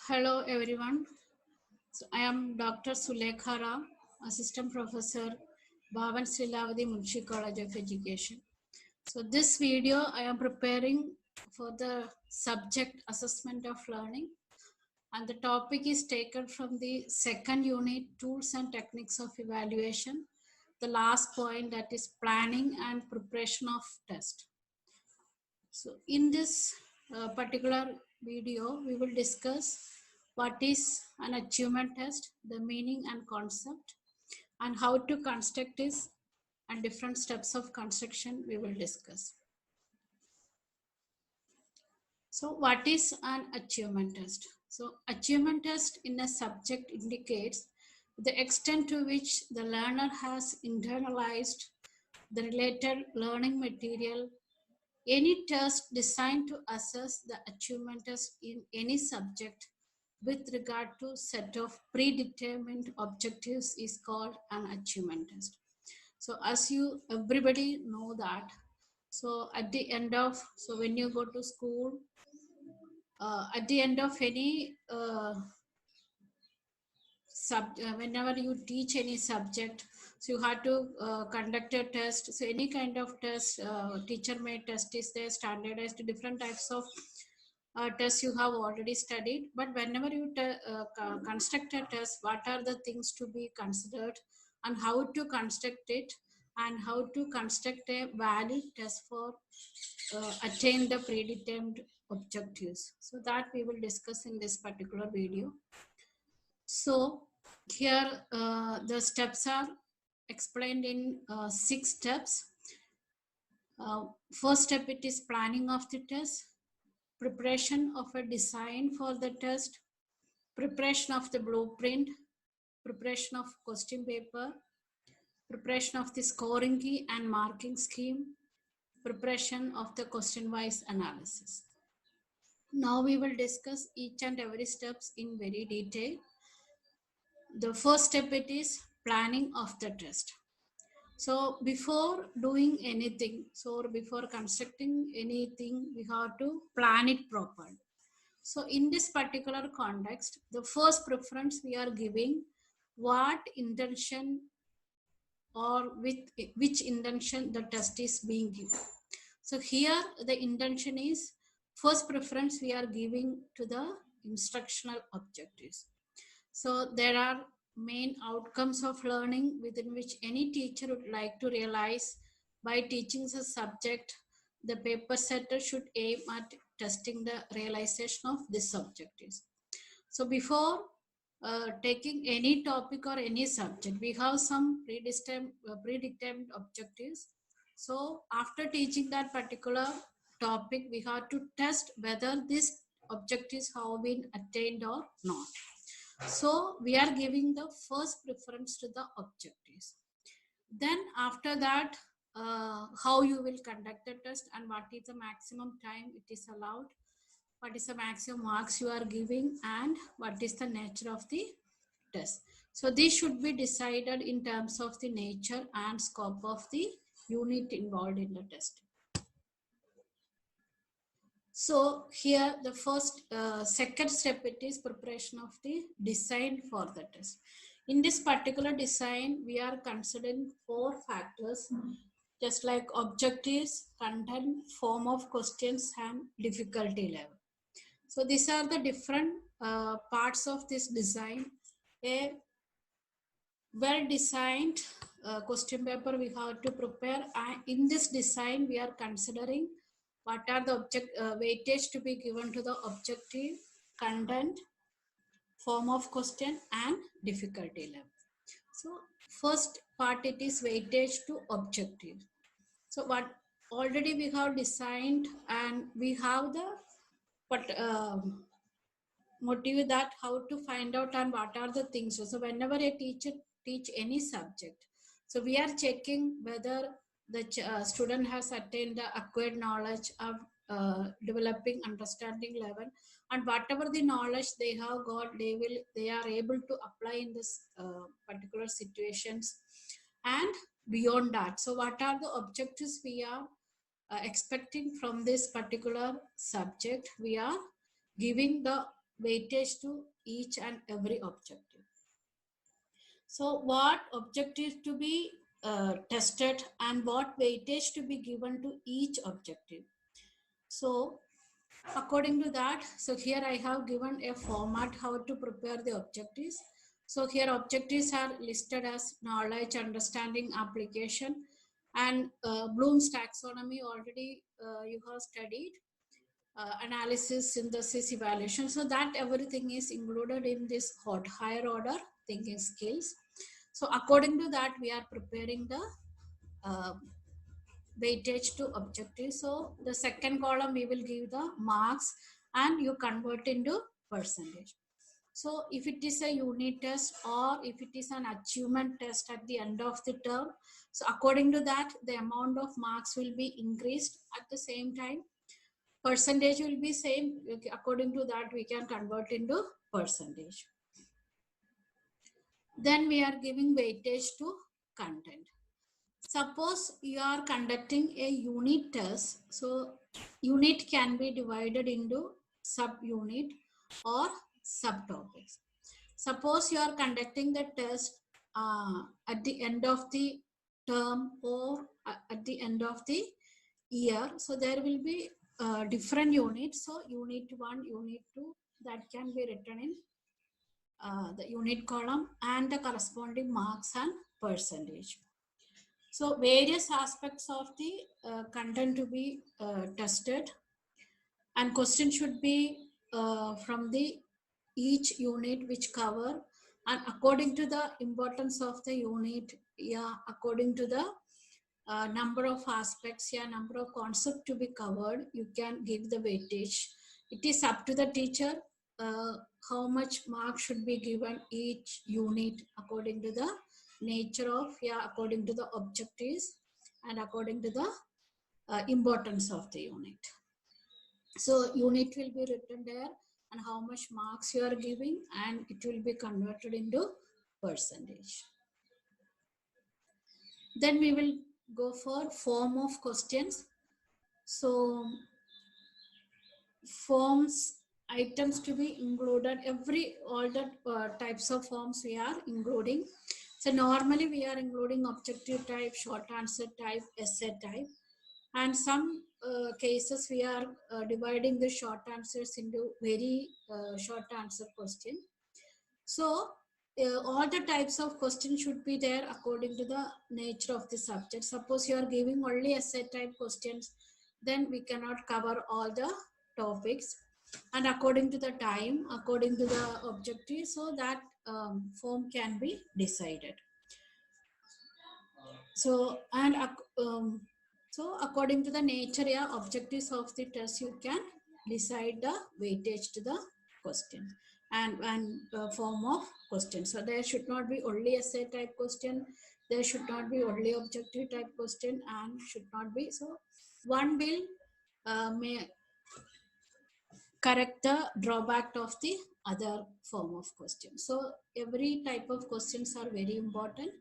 Hello everyone. So I am Dr. Sulekha Ram, Assistant Professor, Bhavan Srilavadi Munshi College of Education. So this video I am preparing for the subject assessment of learning, and the topic is taken from the second unit, tools and techniques of evaluation. The last point, that is planning and preparation of test. So in this particular video, we will discuss what is an achievement test, the meaning and concept, and how to construct this, and different steps of construction we will discuss. So what is an achievement test? So achievement test in a subject indicates the extent to which the learner has internalized the related learning material. Any test designed to assess the achievements in any subject with regard to set of predetermined objectives is called an achievement test. So as you everybody know that, so at the end of, so when you go to school, at the end of any whenever you teach any subject, so you have to conduct a test. So any kind of test, teacher made test is there, standardized different types of tests you have already studied. But whenever you construct a test, what are the things to be considered, and how to construct it, and how to construct a valid test for attain the predetermined objectives. So that we will discuss in this particular video. So here the steps are explained in 6 steps. First step, it is planning of the test, preparation of a design for the test, preparation of the blueprint, preparation of question paper, preparation of the scoring key and marking scheme, preparation of the question wise analysis. Now we will discuss each and every steps in very detail. The first step, it is planning of the test. So before doing anything, so before constructing anything, we have to plan it properly. So in this particular context, the first preference we are giving what intention, or with which intention the test is being given. So here the intention is, first preference we are giving to the instructional objectives. So there are main outcomes of learning within which any teacher would like to realize by teaching the subject. The paper setter should aim at testing the realization of these objectives. So before taking any topic or any subject, we have some predetermined objectives. So after teaching that particular topic, we have to test whether these objectives have been attained or not. So we are giving the first preference to the objectives. Then after that, how you will conduct the test, and what is the maximum time it is allowed, what is the maximum marks you are giving, and what is the nature of the test. So this should be decided in terms of the nature and scope of the unit involved in the test. So here the second step, it is preparation of the design for the test. In this particular design, we are considering 4 factors, just like objectives, content, form of questions, and difficulty level. So these are the different parts of this design. A well designed question paper we have to prepare, and in this design we are considering what are the weightage to be given to the objective, content, form of question, and difficulty level. So first part, it is weightage to objective. So what already we have designed, and we have the motive that how to find out and what are the things. So whenever a teacher teach any subject, so we are checking whether the student has attained the acquired knowledge of developing understanding level, and whatever the knowledge they have got, they are able to apply in this particular situations and beyond that. So what are the objectives we are expecting from this particular subject? We are giving the weightage to each and every objective. So what objectives to be tested and what weightage to be given to each objective. So according to that, so here I have given a format how to prepare the objectives. So here objectives are listed as knowledge, understanding, application, and Bloom's taxonomy already you have studied. Analysis, synthesis, evaluation. So that everything is included in this higher order thinking skills. So according to that, we are preparing the uh, weightage to objective. So the second column, we will give the marks and you convert into percentage. So if it is a unit test or if it is an achievement test at the end of the term, so according to that, the amount of marks will be increased. At the same time, percentage will be same. According to that, we can convert into percentage. Then we are giving weightage to content. Suppose you are conducting a unit test. So unit can be divided into subunit or subtopics. Suppose you are conducting the test at the end of the term or at the end of the year. So there will be different units. So unit 1, unit 2, that can be written in the unit column and the corresponding marks and percentage. So various aspects of the content to be tested, and question should be from the each unit which cover, and according to the importance of the unit, yeah, according to the number of aspects, yeah, number of concepts to be covered, you can give the weightage. It is up to the teacher how much mark should be given each unit according to the nature of, yeah, according to the objectives and according to the importance of the unit. So unit will be written there and how much marks you are giving, and it will be converted into percentage. Then we will go for form of questions. So forms, items to be included, all the types of forms we are including. So normally we are including objective type, short answer type, essay type, and some cases we are dividing the short answers into very short answer question. So all the types of questions should be there according to the nature of the subject. Suppose you are giving only essay type questions, then we cannot cover all the topics, and according to the time, according to the objective, so that form can be decided. So and so according to the nature, yeah, objectives of the test, you can decide the weightage to the question and form of question. So there should not be only essay type question, there should not be only objective type question, and should not be, so one will may correct the drawback of the other form of question. So every type of questions are very important.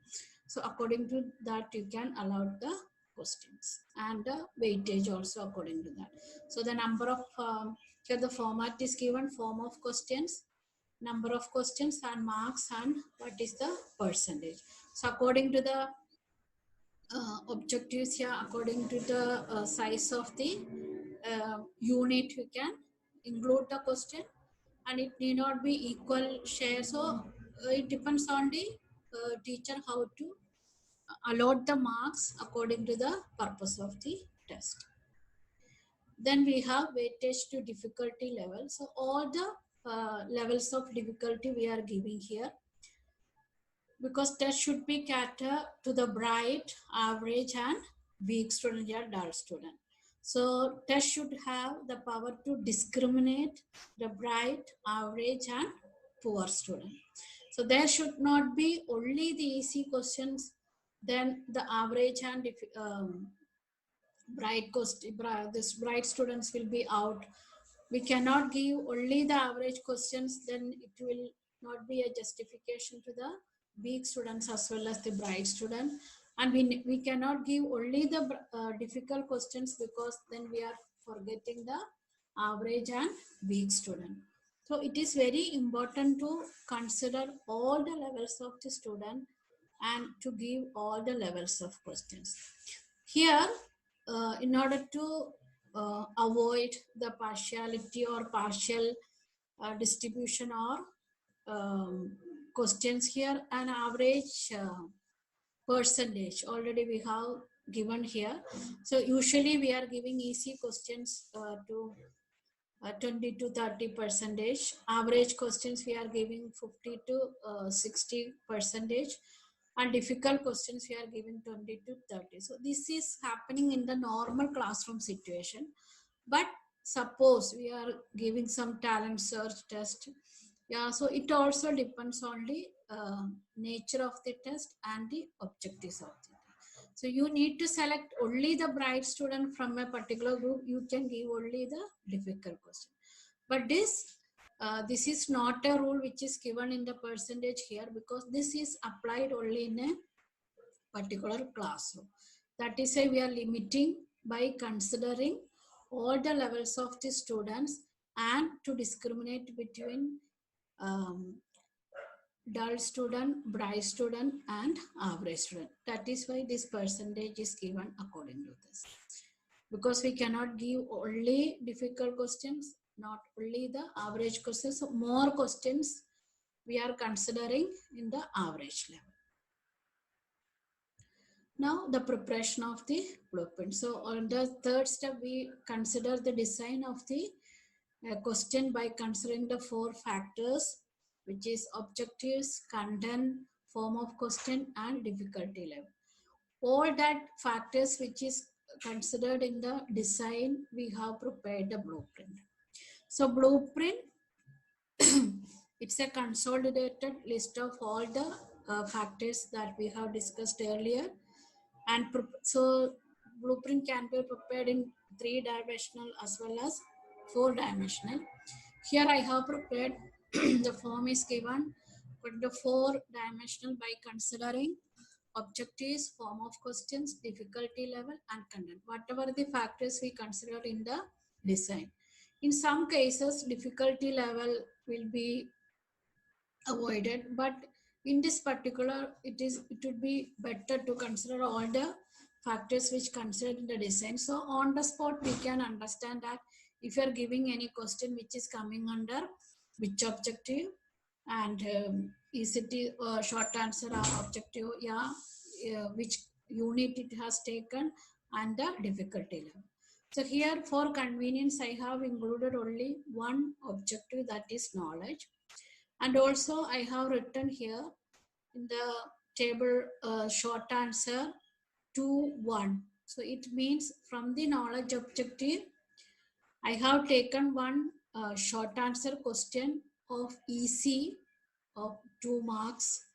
So according to that, you can allow the questions and the weightage also according to that. So the number of, here the format is given, form of questions, number of questions and marks, and what is the percentage. So according to the objectives here, according to the size of the unit, you can include the question, and it need not be equal share. So it depends on the teacher how to allot the marks according to the purpose of the test. Then we have weightage to difficulty level. So all the levels of difficulty we are giving here, because test should be catered to the bright, average, and weak student or dull student. So test should have the power to discriminate the bright, average, and poor student. So there should not be only the easy questions, then the average and this bright students will be out. We cannot give only the average questions, then it will not be a justification to the weak students as well as the bright student. And we cannot give only the difficult questions, because then we are forgetting the average and weak student. So it is very important to consider all the levels of the student and to give all the levels of questions. Here, in order to avoid the partiality or partial distribution or questions, here an average percentage already we have given here. So usually we are giving easy questions to 20 to 30 percentage. Average questions we are giving 50 to 60 percentage, and difficult questions we are giving 20 to 30. So this is happening in the normal classroom situation. But suppose we are giving some talent search test, yeah, so it also depends on the nature of the test and the objectives of the test. So you need to select only the bright student from a particular group. You can give only the difficult question. But this is not a rule which is given in the percentage here, because this is applied only in a particular classroom. That is why we are limiting by considering all the levels of the students and to discriminate between um, dull student, bright student, and average student. That is why this percentage is given according to this. Because we cannot give only difficult questions, not only the average questions. So more questions we are considering in the average level. Now the preparation of the blueprint. So on the third step, we consider the design of the question by considering the four factors, which is objectives, content, form of question, and difficulty level. All that factors which is considered in the design, we have prepared the blueprint. So blueprint, it's a consolidated list of all the factors that we have discussed earlier. And so blueprint can be prepared in 3-dimensional as well as 4-dimensional. Here I have prepared the form is given for the 4-dimensional by considering objectives, form of questions, difficulty level, and content. Whatever the factors we consider in the design. In some cases, difficulty level will be avoided, but in this particular, it would be better to consider all the factors which considered in the design. So on the spot, we can understand that if you are giving any question which is coming under which objective, and is it a short answer or objective, yeah, which unit it has taken, and the difficulty level. So here for convenience, I have included only one objective, that is knowledge. And also I have written here in the table short answer 2 1. So it means from the knowledge objective, I have taken one short answer question of EC of 2 marks,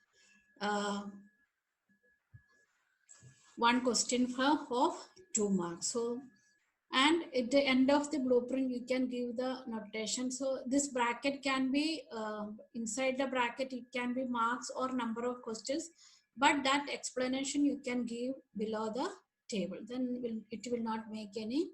one question of 2 marks. So, and at the end of the blueprint, you can give the notation. So this bracket can be inside the bracket, it can be marks or number of questions, but that explanation you can give below the table. Then it will not make any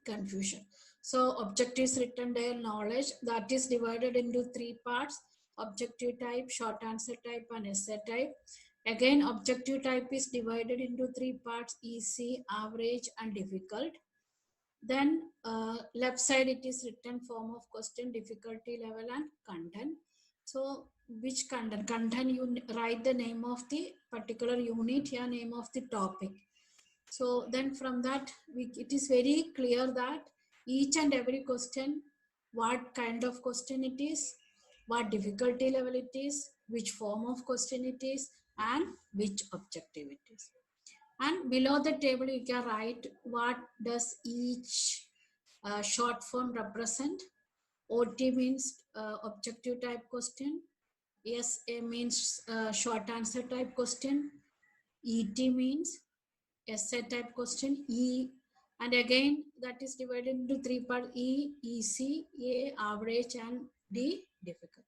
confusion. So objectives written there, knowledge, that is divided into 3 parts: objective type, short answer type, and essay type. Again, objective type is divided into 3 parts: easy, average, and difficult. Then left side it is written form of question, difficulty level, and content. So which content? Content, you write the name of the particular unit here, name of the topic. So then from that, it is very clear that each and every question, what kind of question it is, what difficulty level it is, which form of question it is, and which objective it is. And below the table, you can write what does each short form represent. OT means objective type question. SA means short answer type question. ET means essay type question. E, and again that is divided into 3 parts: E, EC, A, average, and D, difficult.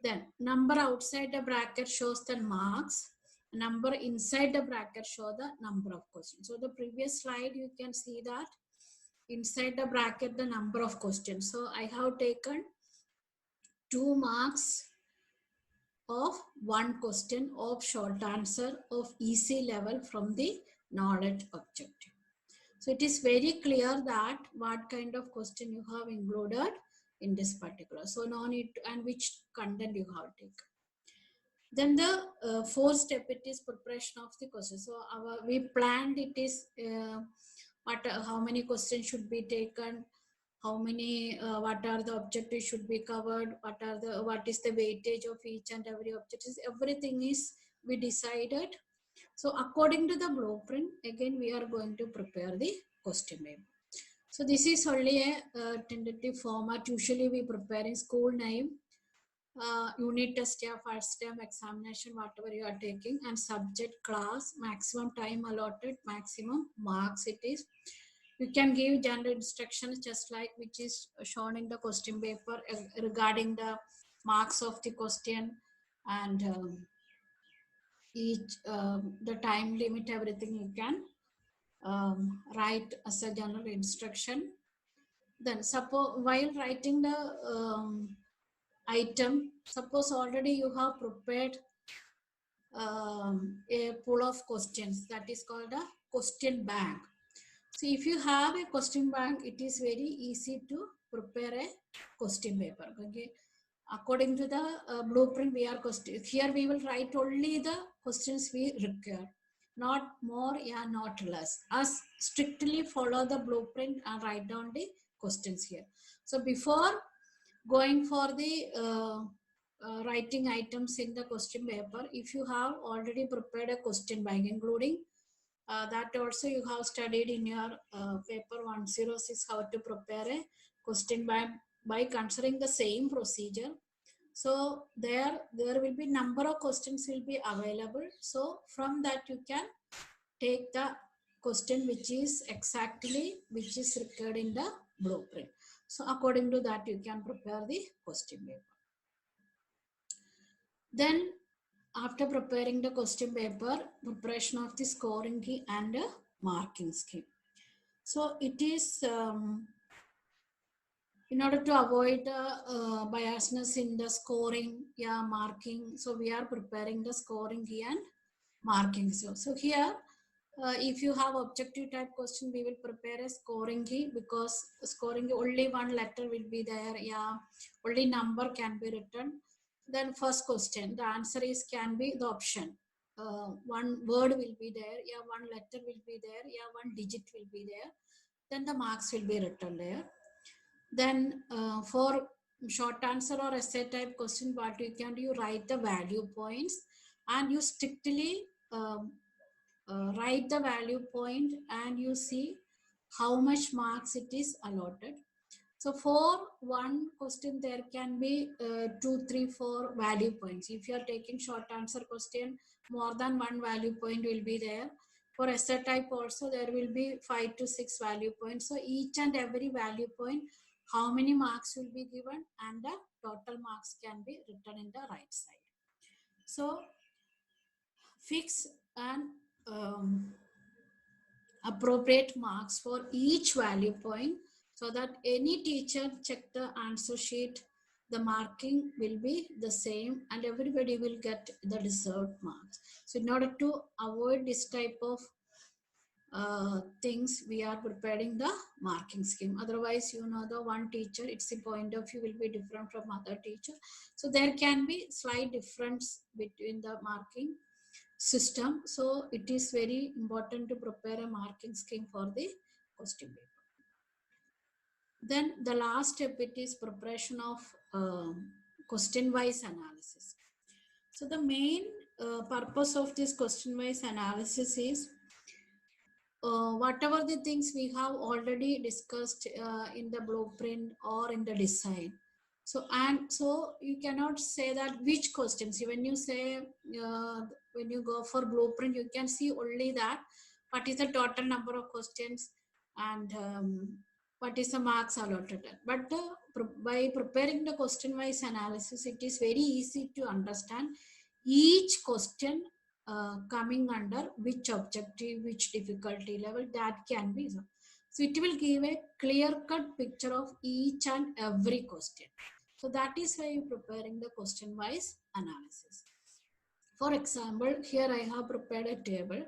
Then number outside the bracket shows the marks. Number inside the bracket show the number of questions. So the previous slide, you can see that inside the bracket the number of questions. So I have taken 2 marks of one question of short answer of easy level from the knowledge objective. So it is very clear that what kind of question you have included in this particular. So no need to, and which content you have taken. Then the fourth step, it is preparation of the question. So we planned it is how many questions should be taken, how many what are the objectives should be covered, what is the weightage of each and every objective. Everything is we decided. So according to the blueprint, again we are going to prepare the question paper. So this is only a tentative format. Usually we prepare in school name, unit test, yeah, first term examination, whatever you are taking, and subject, class, maximum time allotted, maximum marks it is. You can give general instructions just like which is shown in the question paper regarding the marks of the question and each the time limit, everything you can write as a general instruction. Then suppose while writing the item, suppose already you have prepared a pool of questions, that is called a question bank. So if you have a question bank, it is very easy to prepare a question paper. Okay, according to the blueprint, we are here we will write only the questions we require, not more, yeah, not less. As strictly follow the blueprint and write down the questions here. So before going for the writing items in the question paper, if you have already prepared a question bank, including that also you have studied in your paper 106 how to prepare a question by considering the same procedure. So there will be number of questions will be available. So from that you can take the question which is exactly which is required in the blueprint. So according to that you can prepare the question paper. Then after preparing the question paper, preparation of the scoring key and marking scheme. So it is in order to avoid biasness in the scoring, yeah, marking. So we are preparing the scoring key and marking. So here, if you have objective type question, we will prepare a scoring key, because scoring only one letter will be there. Yeah, only number can be written. Then first question, the answer is can be the option. One word will be there. Yeah, one letter will be there. Yeah, one digit will be there. Then the marks will be written there. Then for short answer or essay type question, what you can do, you write the value points and you strictly write the value point and you see how much marks it is allotted. So for one question, there can be 2, 3, 4 value points. If you are taking short answer question, more than one value point will be there. For essay type also, there will be 5 to 6 value points. So each and every value point, how many marks will be given, and the total marks can be written in the right side. So fix an appropriate marks for each value point, so that any teacher check the answer sheet, the marking will be the same and everybody will get the deserved marks. So in order to avoid this type of things, we are preparing the marking scheme. Otherwise, you know, the one teacher, its the point of view will be different from other teacher. So there can be slight difference between the marking system. So it is very important to prepare a marking scheme for the question paper. Then the last step, it is preparation of question wise analysis. So the main purpose of this question wise analysis is whatever the things we have already discussed in the blueprint or in the design. So you cannot say that which questions. When you say when you go for blueprint, you can see only that what is the total number of questions and what is the marks allotted. But by preparing the question wise analysis, it is very easy to understand each question coming under which objective, which difficulty level, that can be. So it will give a clear cut picture of each and every question. So that is why you're preparing the question wise analysis. For example, here I have prepared a table.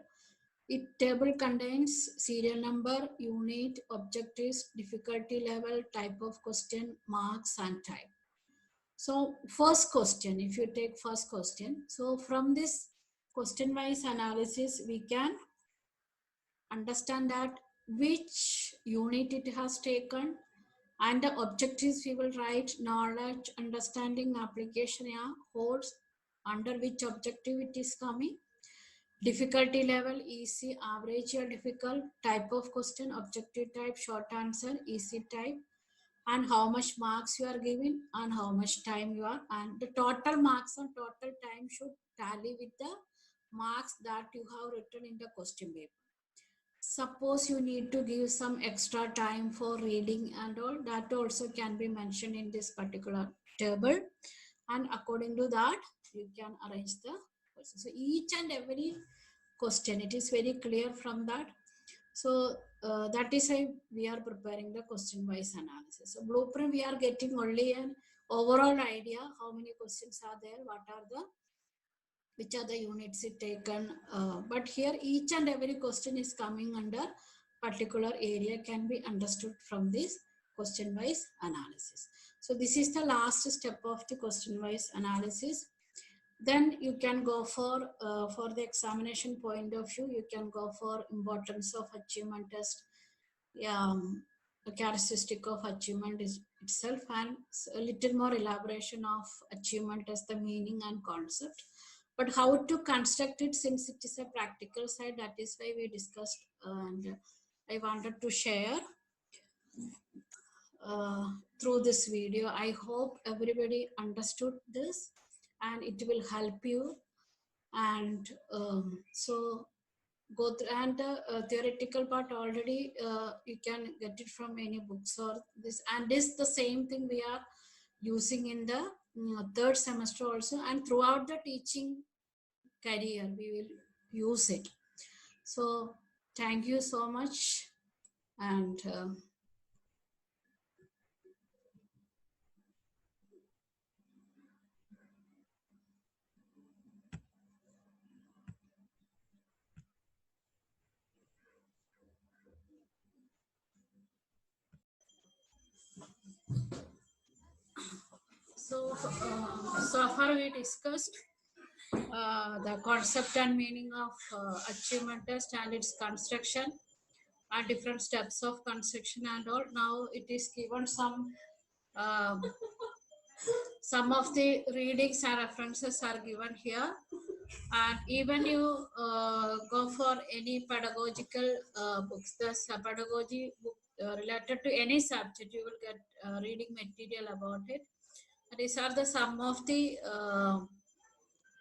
It table contains serial number, unit, objectives, difficulty level, type of question, marks, and type. So first question, if you take first question, so from this question wise analysis, we can understand that which unit it has taken, and the objectives we will write knowledge, understanding, application, yeah, holds under which objective it is coming. Difficulty level, easy, average or difficult, type of question, objective type, short answer, easy type, and how much marks you are giving and how much time you are, and the total marks and total time should tally with the marks that you have written in the question paper. Suppose you need to give some extra time for reading and all, that also can be mentioned in this particular table, and according to that you can arrange the question. So each and every question, it is very clear from that. So that is why we are preparing the question wise analysis. So blueprint, we are getting only an overall idea how many questions are there, what are the, which are the units it taken, but here each and every question is coming under particular area, can be understood from this question wise analysis. So this is the last step of the question wise analysis. Then you can go for the examination point of view, you can go for importance of achievement test, the characteristic of achievement is itself, and a little more elaboration of achievement as the meaning and concept. But how to construct it, since it is a practical side, that is why we discussed, and I wanted to share through this video. I hope everybody understood this and it will help you. And so go through, and the theoretical part already you can get it from any books or this, and this the same thing we are using in the third semester also, and throughout the teaching career we will use it. So thank you so much. And so far we discussed the concept and meaning of achievement test and its construction and different steps of construction and all. Now it is given um, some of the readings and references are given here, and even you go for any pedagogical books, the pedagogy book related to any subject, you will get reading material about it. These are the some of the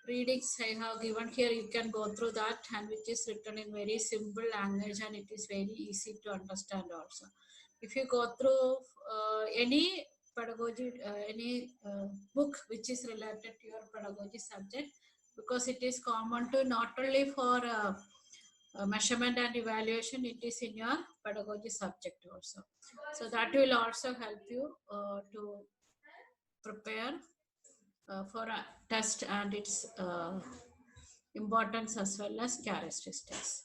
readings I have given here. You can go through that, and which is written in very simple language and it is very easy to understand also. If you go through any pedagogy, any book which is related to your pedagogy subject, because it is common to not only for measurement and evaluation, it is in your pedagogy subject also. So that will also help you to prepare for a test and its importance as well as characteristics.